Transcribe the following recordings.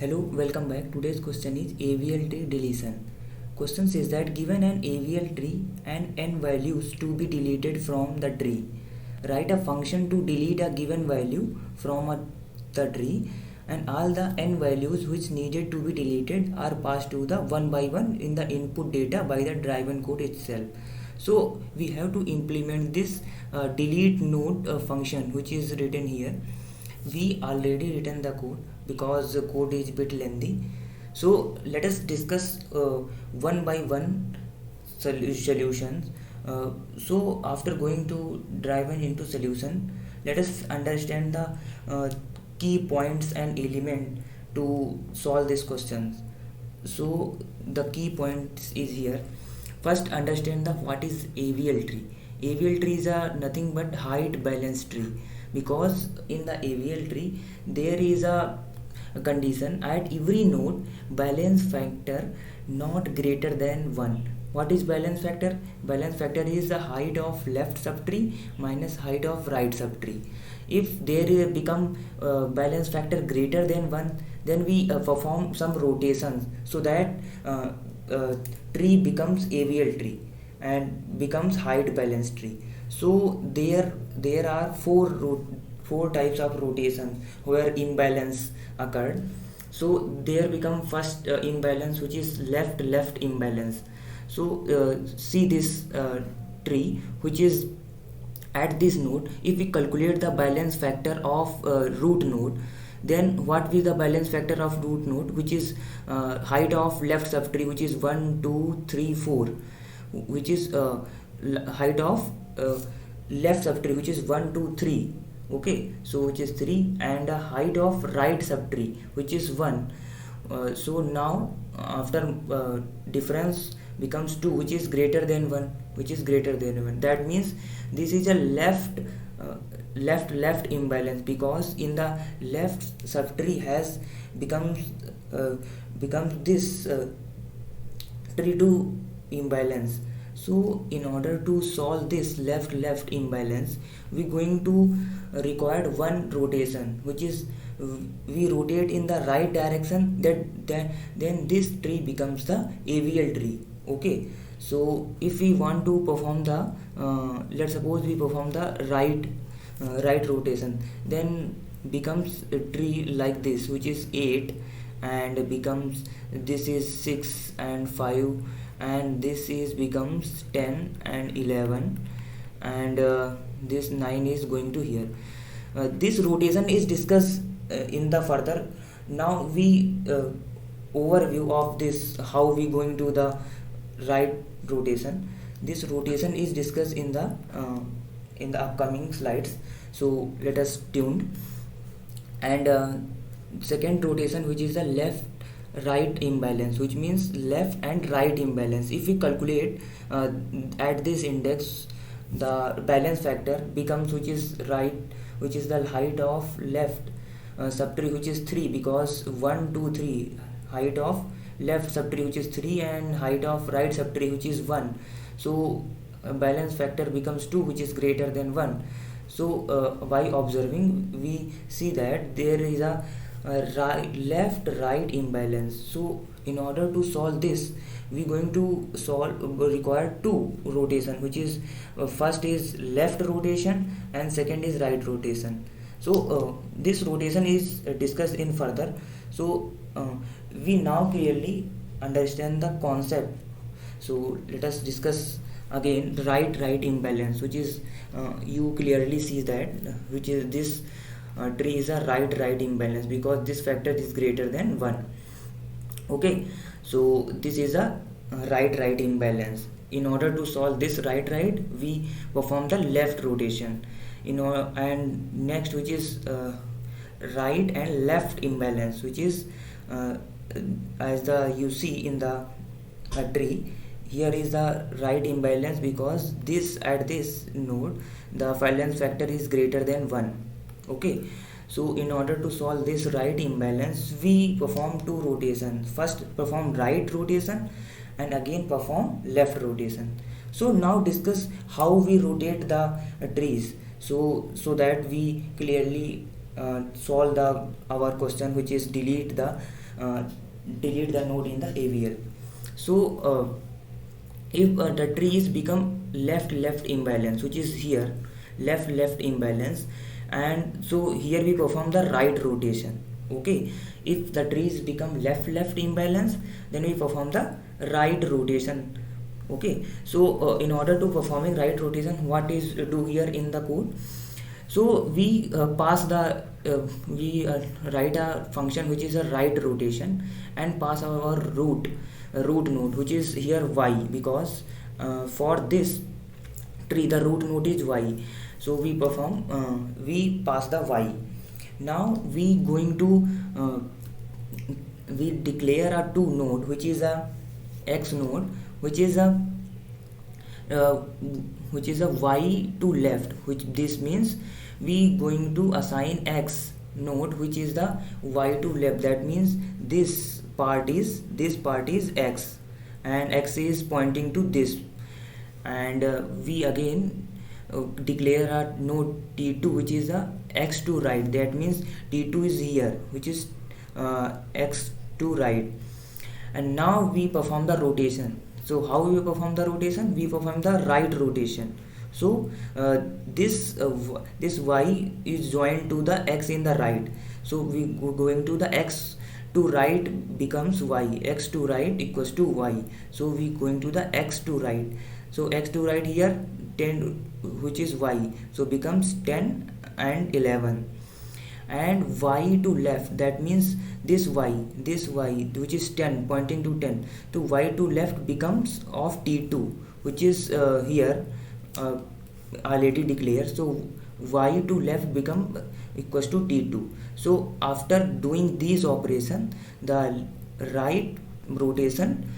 Hello, welcome back. Today's question is AVL tree deletion. Question says that given an AVL tree and n values to be deleted from the tree, write a function to delete a given value from the tree, and all the n values which needed to be deleted are passed to the one by one in the input data by the driven code itself. So we have to implement this delete node function which is written here. We already written the code because the code is bit lengthy, so let us discuss one by one solutions. So after going to drive into solution, let us understand the key points and element to solve these questions. So the key points is here. First, understand the what is AVL tree. AVL tree is a nothing but height balance tree, because in the AVL tree there is a condition at every node balance factor not greater than 1. What is balance factor? Balance factor is the height of left subtree minus height of right subtree. If there become balance factor greater than 1, then we perform some rotations so that tree becomes AVL tree and becomes height balance tree. So there are four types of rotation where imbalance occurred. So there become first imbalance, which is left imbalance. So see this tree which is at this node. If we calculate the balance factor of root node, then what will the balance factor of root node, which is height of left subtree, which is 1 2 3 4, which is height of left subtree, which is 1 2 3. Okay, so which is 3, and a height of right subtree, which is 1. So now after difference becomes 2, which is greater than 1, which is greater than 1. That means this is a left imbalance, because in the left subtree has becomes this tree to imbalance. So in order to solve this left imbalance, we going to require one rotation, which is we rotate in the right direction, then this tree becomes the AVL tree. Okay, so if we want to perform the let's suppose we perform the right rotation, then becomes a tree like this, which is 8, and becomes this is 6 and 5, and this is becomes 10 and 11, and this 9 is going to here. This rotation is discussed in the further. Now we overview of this, how we going to the right rotation. This rotation is discussed in the upcoming slides, so let us tuned. And second rotation, which is the left right imbalance, which means left and right imbalance. If we calculate at this index, the balance factor becomes, which is right, which is the height of left subtree, which is 3, because 1 2 3, height of left subtree, which is 3, and height of right subtree, which is 1. So balance factor becomes 2, which is greater than 1. So by observing, we see that there is a left right imbalance. So in order to solve this, we going to require two rotation, which is first is left rotation and second is right rotation. So this rotation is discussed in further. So we now clearly understand the concept. So let us discuss again right imbalance, which is you clearly see that, which is this tree is a right imbalance, because this factor is greater than 1. Okay, so this is a right imbalance. In order to solve this right, we perform the left rotation, and next, which is right and left imbalance, which is as the you see in the tree. Here is the right imbalance, because this at this node the balance factor is greater than 1. Okay, so in order to solve this right imbalance, we perform two rotations. First perform right rotation and again perform left rotation. So now discuss how we rotate the trees, so that we clearly solve the our question, which is uh, delete the node in the AVL. So if the tree is become left imbalance, which is here left imbalance, and so here we perform the right rotation. Okay, if the trees become left imbalance, then we perform the right rotation. Okay, so in order to performing right rotation, what is do here in the code? So we pass the we write a function which is a right rotation, and pass our root node, which is here y, because for this tree the root node is y. So we pass the y. Now we going to we declare a two node, which is a x node, which is a uh, y to left, which this means we going to assign x node, which is the y to left. That means this part is x, and x is pointing to this. And we again declare a node t2, which is a x to right. That means t2 is here, which is x to right. And now we perform the rotation. So how we perform the rotation? We perform the right rotation. So this y is joined to the x in the right. So we going to the x to right becomes y, x to right equals to y. So we going to the x to right. So x to right here 10, which is y, so becomes 10 and 11. And y to left, that means this y which is 10 pointing to 10, so y to left becomes of t2, which is here already declared. So y to left become equals to t2. So after doing these operation, the right rotation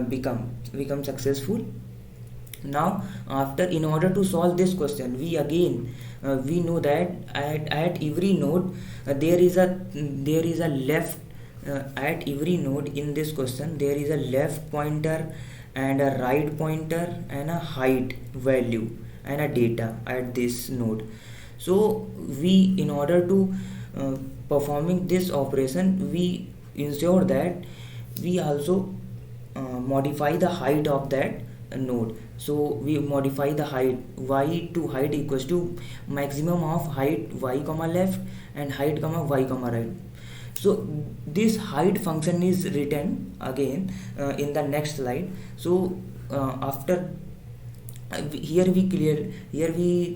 become successful. Now after, in order to solve this question, we again we know that at every node there is a left at every node in this question there is a left pointer and a right pointer and a height value and a data at this node. So we, in order to performing this operation, we ensure that we also modify the height of that node. So we modify the height, y to height equals to maximum of height y comma left and height comma y comma right. So this height function is written again in the next slide. So after here we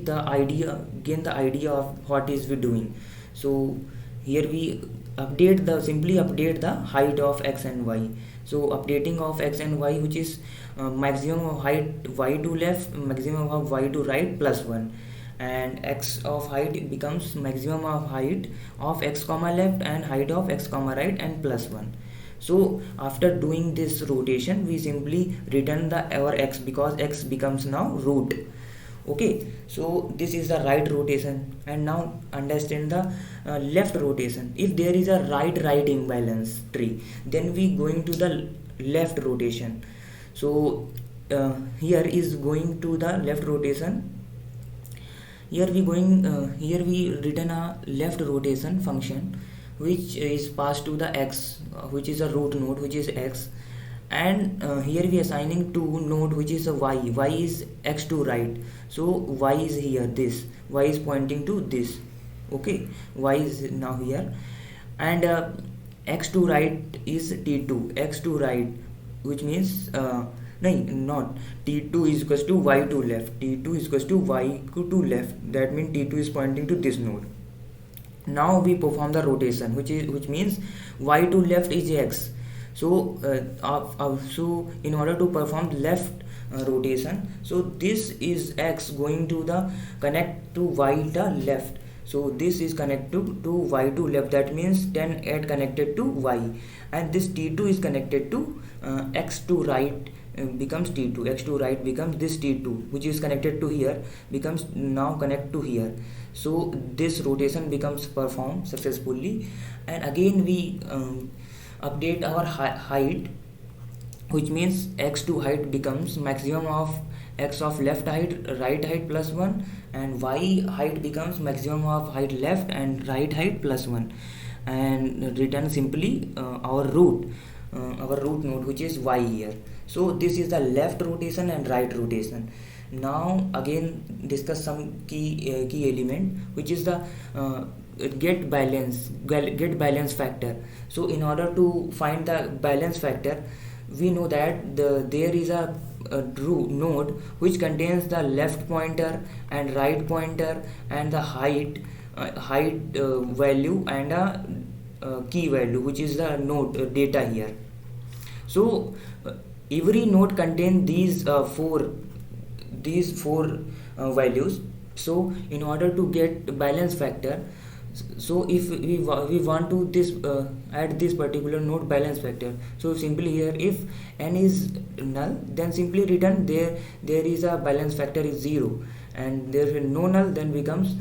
the idea, gain the idea of what is we doing. So here we simply update the height of x and y. So updating of x and y, which is maximum of height y to left, maximum of y to right plus 1, and x of height becomes maximum of height of x comma left and height of x comma right and plus 1. So after doing this rotation, we simply return the our x, because x becomes now root. Okay, so this is the right rotation. And now understand the left rotation. If there is a right imbalance tree, then we going to the left rotation. So here is going to the left rotation. Here we return a left rotation function, which is passed to the x, which is a root node, which is x. And here we assigning to node, which is a y is x to right. So y is here, this y is pointing to this. Okay, y is now here. And x to right is t2, x to right, which means no, not t2 is equals to y to left, t2 is equals to y to left. That means t2 is pointing to this node. Now we perform the rotation, which means y to left is x. So so in order to perform left rotation, so this is x going to the connect to y the left. So this is connected to y to left, that means 10 8 connected to y, and this t2 is connected to x to right, becomes t2, x to right becomes this t2, which is connected to here, becomes now connect to here. So this rotation becomes performed successfully. And again we update our height, which means x to height becomes maximum of x of left height right height plus 1, and y height becomes maximum of height left and right height plus 1, and return simply our root node, which is y here. So this is the left rotation and right rotation. Now again discuss some key element, which is the get balance factor. So in order to find the balance factor, we know that there is a node which contains the left pointer and right pointer and the height value and a key value, which is the node data here. So every node contains these four values. So in order to get balance factor, so if we want to add this particular node balance factor, so simply here, if n is null, then simply return there is a balance factor is 0, and there is no null, then becomes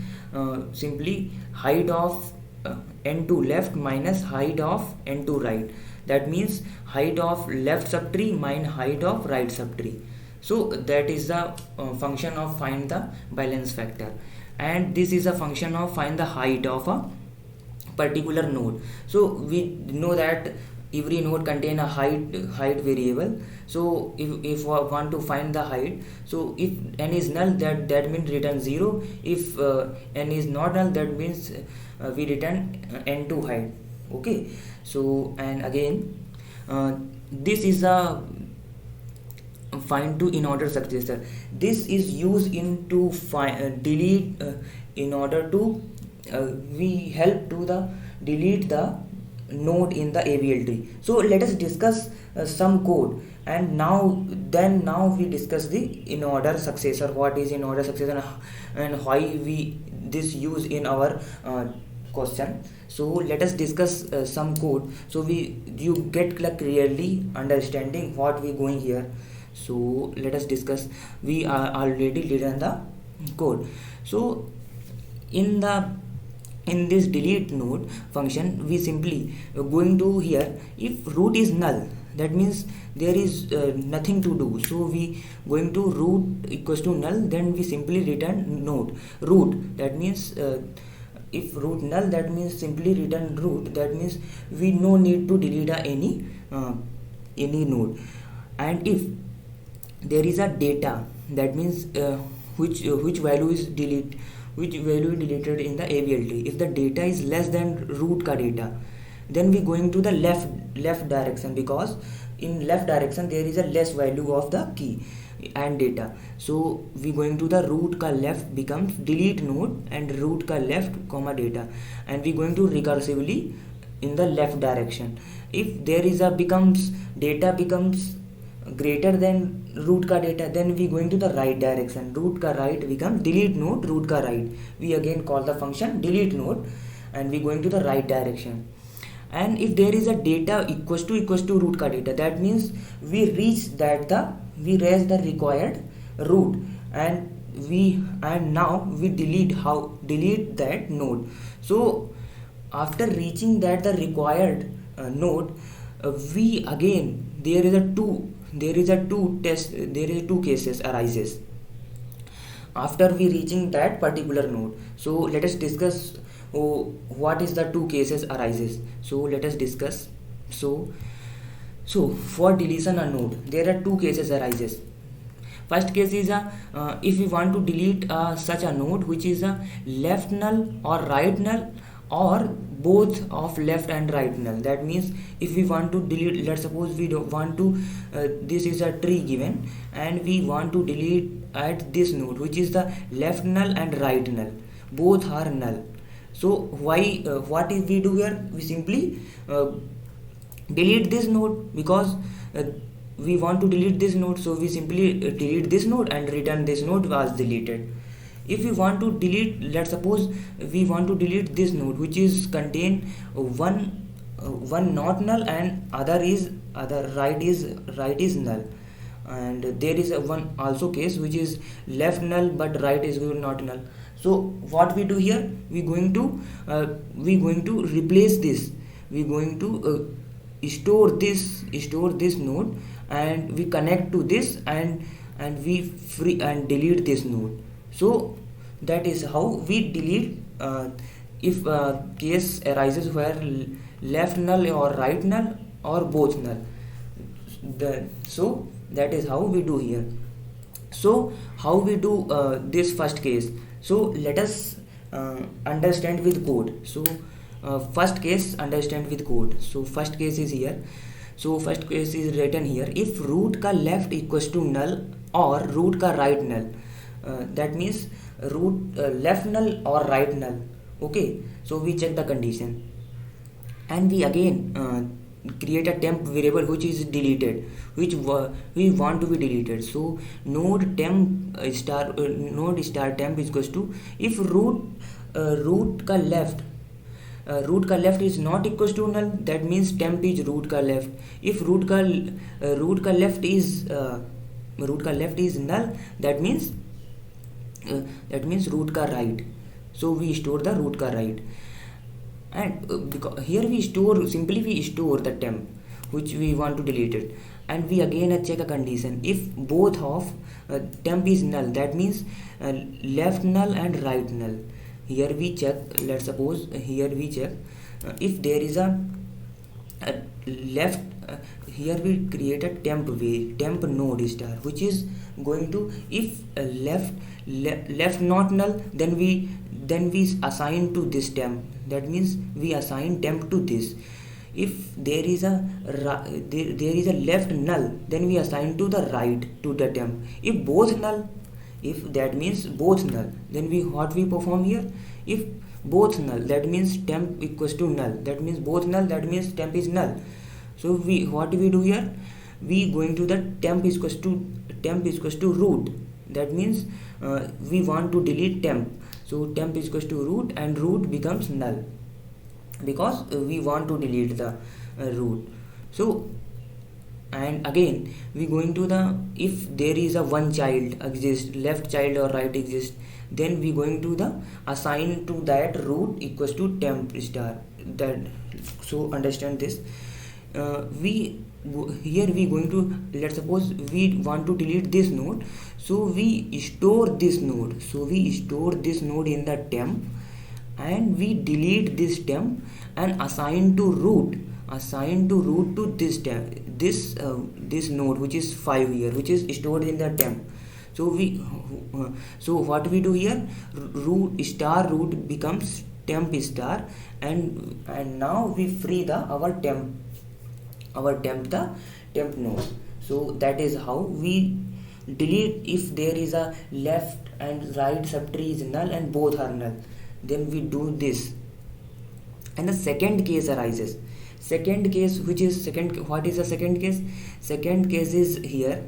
simply height of n2 left minus height of n2 right. That means height of left subtree minus height of right subtree. So that is the function of find the balance factor, and this is a function of find the height of a particular node. So we know that every node contain a height variable. So if we want to find the height, so if n is null, that means return 0. If n is not null, that means we return n2 height. Okay, so and again this is a find to in order successor. This is used in to find delete in order to we help to the delete the node in the AVL tree. So let us discuss some code, and now we discuss the in order successor. What is in order successor and why we this use in our question. So let us discuss some code, so you get clearly understanding what we going here. So let us discuss. We are already written the code. So in this delete node function, we simply going to here, if root is null, that means there is nothing to do. So we going to root equals to null, then we simply return node root. That means if root null, that means simply return root. That means we no need to delete any node. And if there is a data, that means which value is deleted in the AVL tree. If the data is less than root ka data, then we going to the left direction, because in left direction there is a less value of the key and data. So we going to the root ka left becomes delete node and root ka left comma data, and we going to recursively in the left direction. If there is a data becomes greater than root ka data, then we going to the right direction. Root ka right becomes delete node root ka right. We again call the function delete node, and we going to the right direction. And if there is a data equals to root ka data, that means we raise the required root, and now we delete that node. So after reaching that the required node, we again there is two cases arises after we reaching that particular node. So let us discuss what is the two cases arises. So let us discuss. So for deletion a node, there are two cases arises. First case is if we want to delete such a node which is a left null or right null, or both of left and right null. That means if we want to delete, let's suppose we don't want to this is a tree given, and we want to delete at this node which is the left null and right null, both are null. So what if we do here? We simply delete this node, because we want to delete this node, so we simply delete this node and return this node was deleted. If we want to delete, let's suppose we want to delete this node which is contain one not null and other right is null, and there is a one also case which is left null but right is not null. So what we do here, we going to replace this. We going to store this node, and we connect to this, and and we free and delete this node. So that is how we delete if case arises where left null or right null or both null. So that is how we do here. So how we do this first case? So let us understand with code. So first case, understand with code. So first case is here. So first case is written here: if root का left equals to null or root का right null, that means root left null or right null. Okay, so we check the condition, and we again create a temp variable which is deleted, which we want to be deleted. So node temp node star temp is equals to, if root का left root का left is not equals to null, that means temp is root का left. If root का left is null, that means root का right. So we store the root का right, and because here we store the temp which we want to delete it, and we again check a condition: if both of temp is null, that means left null and right null. Here we check, let's suppose here we check if there is a left here we create a temp node star, which is going to, if left not null, then we assign to this temp, that means we assign temp to this. If there is a left null, then we assign to the right to the temp. If both null, if that means both null, then what we perform here: if both null, that means temp equals to null, that means both null, that means temp is null. So what we do here, we going to the temp is equals to root, that means we want to delete temp. So temp is equals to root, and root becomes null because we want to delete the root. So, and again we going to the, if there is a one child exists, left child or right exists, then we going to the assign to that root equals to temp star. That, so understand this. Here we going to, let's suppose we want to delete this node, so we store this node. So we store this node in the temp, and we delete this temp and assign to root to this temp, this node which is 5 here, which is stored in the temp. So so what we do here, root becomes temp star, and now we free our temp node. So that is how we delete if there is a left and right subtree is null and both are null, then we do this. And the second case arises. Second case, what is the second case? Second case is here.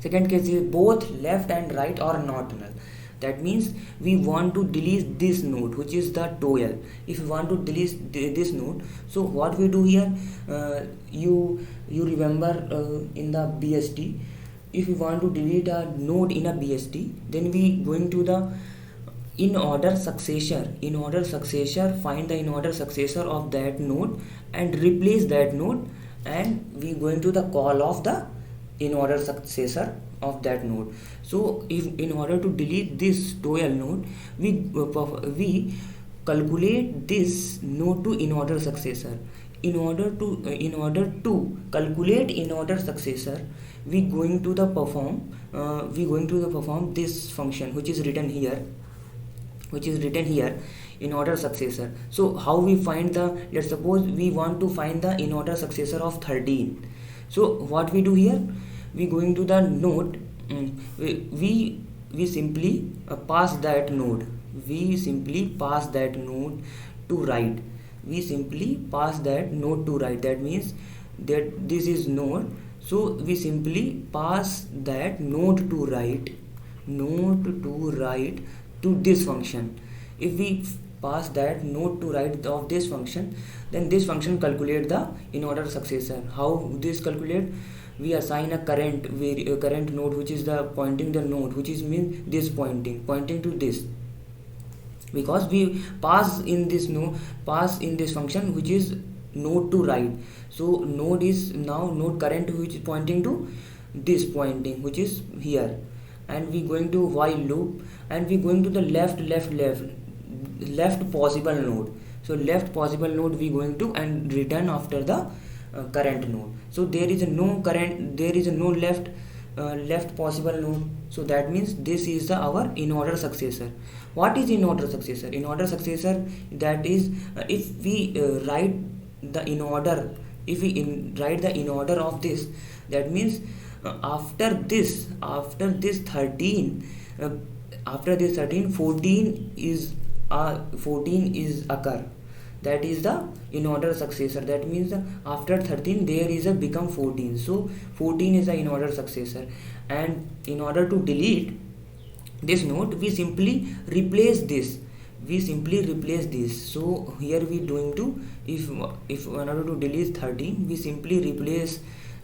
Second case is both left and right are not null. That means we want to delete this node, which is the 12. If we want to delete this node, so what we do here, you remember in the BST, if we want to delete a node in a BST, then we going to the in order successor, find the in order successor of that node and replace that node, and we going to the call of the in order successor of that node. So if in order to delete this 12 node, we calculate this node to in order successor. In order to calculate in order successor, we going to perform this function which is written here, in order successor. So how we find the, let's suppose we want to find the in order successor of 13. So what we do here, we going to the node, we simply pass that node to right. That means that this is node, so we simply pass that node to right to this function. If we pass that node to right of this function, then this function calculate the in order successor. How this calculate? We assign a current node, which is the pointing the node, which is mean this pointing to this, because we pass in this function which is node to right. So node is now node current which is pointing to this pointing which is here, and we going to while loop, and we going to the left possible node. So left possible node we going to and return after the current node. So there is no current, there is no left possible node. So that means this is our in order successor. What is in order successor? In order successor, that is if we write the in order, if we write the in order of this, that means after this 13, after this 13, 14 is 14 is occur. That is the in order successor. That means after 13 there is a become 14. So 14 is the in order successor. And in order to delete this node, we simply replace this. So here we doing to, if in order to delete 13, we simply replace,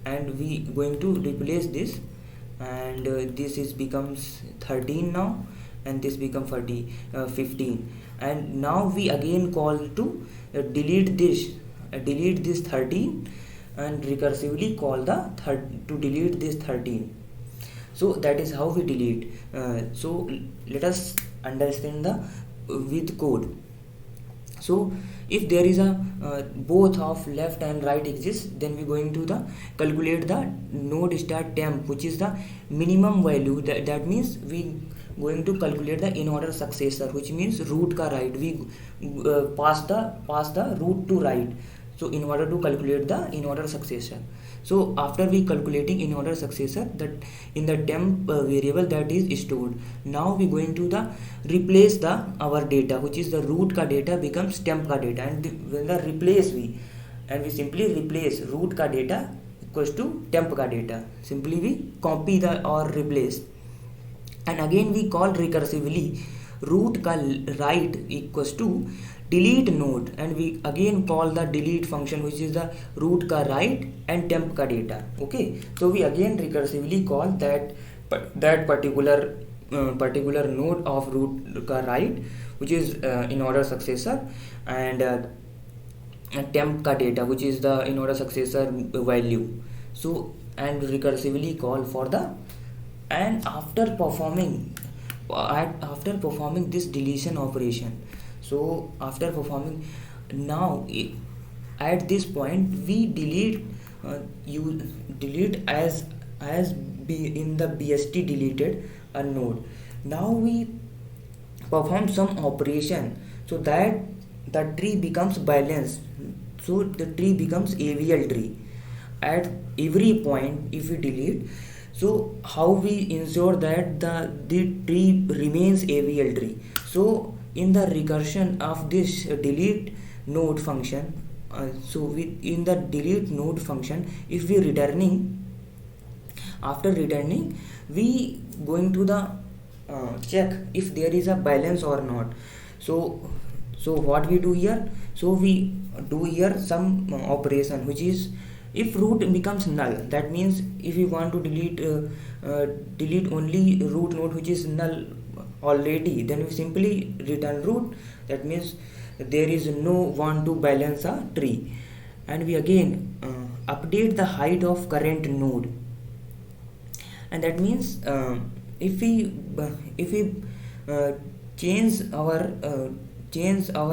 and we going to replace this, and this is becomes 13 now, and this become 15. And now we again call to delete this 13, and recursively call the to delete this 13. So that is how we delete. So let us understand the with code. So if there is a both of left and right exists, then we going to the calculate the node start temp, which is the minimum value. That means we going to calculate the in order successor, which means root ka right. We pass the root to right. So in order to calculate the in order successor. So after we calculating in order successor, that in the temp variable that is stored. Now we going to the replace the our data, which is the root ka data becomes temp ka data, and when the replace we simply replace root ka data equals to temp ka data. Simply we copy the or replace, and again we call recursively root ka right equals to delete node, and we again call the delete function, which is the root ka right and temp ka data. Okay, so we again recursively call that particular node of root ka right, which is in order successor, and temp ka data, which is the in order successor value. So and recursively call for the, and after performing this deletion operation. So after performing, now at this point we delete as be in the BST deleted a node. Now we perform some operation so that the tree becomes balanced. So the tree becomes AVL tree at every point if we delete. So how we ensure that the tree remains AVL tree? So in the recursion of this delete node function, in the delete node function, if we after returning, we going to the check if there is a balance or not. So what we do here? So we do here some operation, which is if root becomes null. That means if we want to delete only root node which is null already, then we simply return root. That means there is no want to balance a tree, and we again update the height of current node. And that means if we change our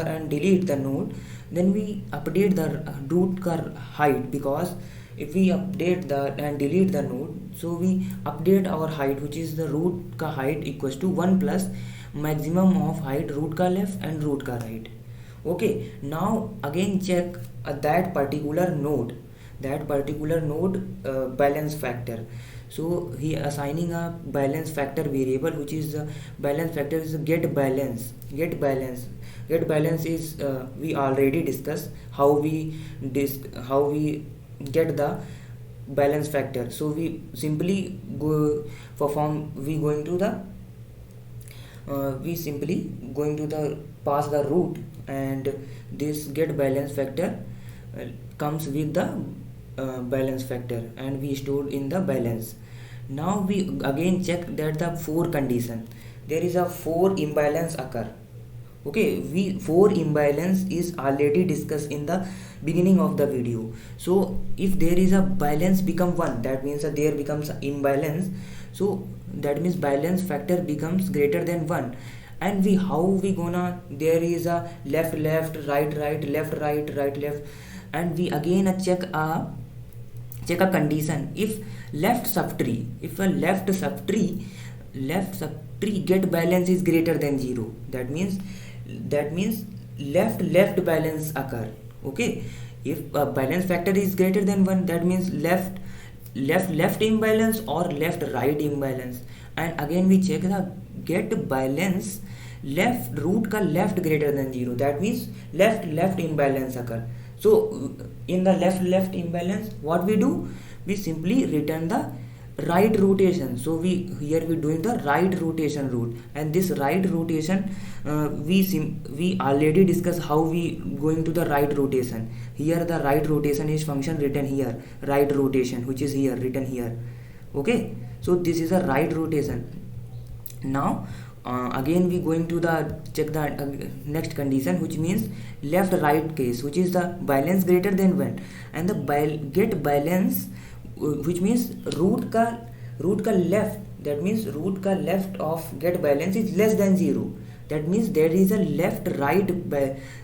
and delete the node, then we update the root ka height, because if we update the and delete the node, so we update our height, which is the root ka height equals to 1 plus maximum of height root ka left and root ka right. Okay, now again check that particular node balance factor. So he assigning a balance factor variable, which is balance factor is get balance is we already discussed how we get the balance factor. So we simply pass the root, and this get balance factor comes with the balance factor, and we stored in the balance. Now we again check that the 4 condition, there is a 4 imbalance occur. Okay, we four imbalance is already discussed in the beginning of the video. So if there is a balance become 1, that means that there becomes imbalance. So that means balance factor becomes greater than 1. And we how we gonna, there is a left left right right left right right left, and we again check a condition. If left subtree, if a left subtree get balance is greater than 0, that means left left balance occur. Okay, if a balance factor is greater than 1, that means left imbalance or left right imbalance. And again we check the get balance left root का left greater than 0, that means left left imbalance occur. So in the left left imbalance, what we do, we simply return the right rotation. So we here we doing the right rotation route, and this right rotation we already discussed how we going to the right rotation. Here the right rotation is function written here, right rotation, which is here written here. Okay, so this is a right rotation. Now again we going to the check the next condition, which means left right case, which is the balance greater than 1, and the get balance which means root का left, that means root का left of get balance is less than 0, that means there is a left right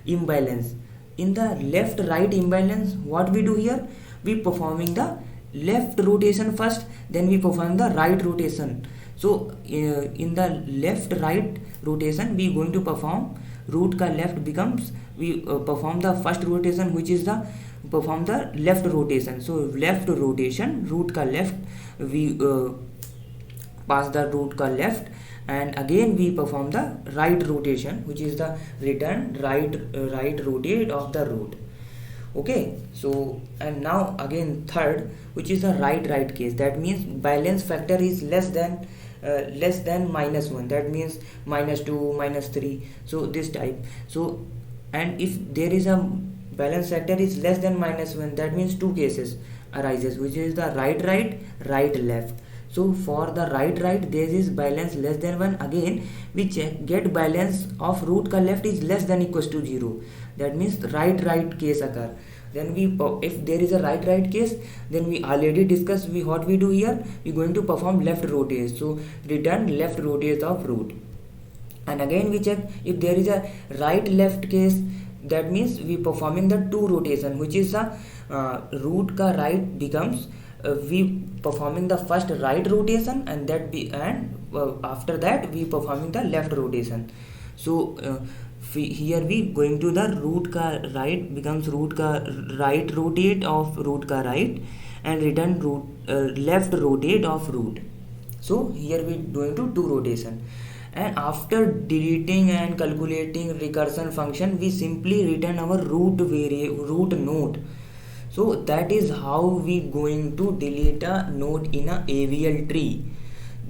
imbalance. In the left right imbalance, what we do here, we performing the left rotation first, then we perform the right rotation. So in the left right rotation we going to perform root का left becomes, we perform the first rotation, which is the perform the left rotation. So left rotation root का left, we pass the root का left, and again we perform the right rotation, which is the return right rotate of the root. Okay, so and now again third, which is the right case, that means balance factor is less than -1, that means -2 -3, so this type. So and if there is a balance factor is less than -1, that means two cases arises, which is the right left. So for the right there is balance less than 1, again we check get balance of root ka left is less than equals to 0, that means right case occur. Then we, if there is a right case, then we already discussed what we do here, we going to perform left rotate, so return left rotate of root. And again we check if there is a right left case, that means we performing the two rotation, which is the root ka right becomes we performing the first right rotation, and after that we performing the left rotation. So here we going to the root ka right becomes root ka right rotate of root ka right, and return left rotate of root. So here we doing to two rotation, and after deleting and calculating recursion function, we simply return our root node. So that is how we going to delete a node in a AVL tree.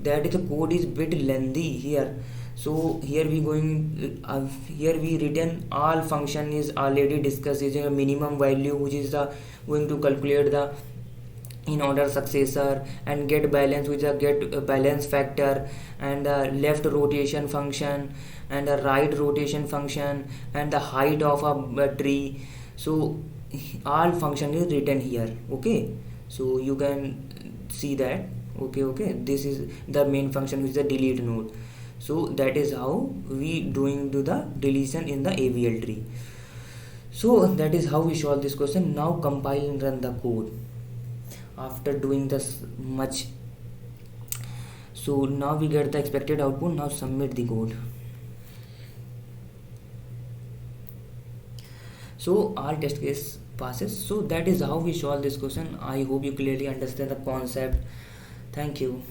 That is, the code is bit lengthy here. So here we going here we written all function is already discussed, is a minimum value, which is the going to calculate the in order successor, and get balance, which is a get balance factor, and the left rotation function, and the right rotation function, and the height of a tree. So all function is written here. Okay, so you can see that. Okay, this is the main function, which is the delete node. So that is how we doing to the deletion in the AVL tree. So that is how we solve this question. Now compile and run the code. After doing this much, so now we get the expected output. Now submit the code. So all test case passes. So that is how we solve this question. I hope you clearly understand the concept. Thank you.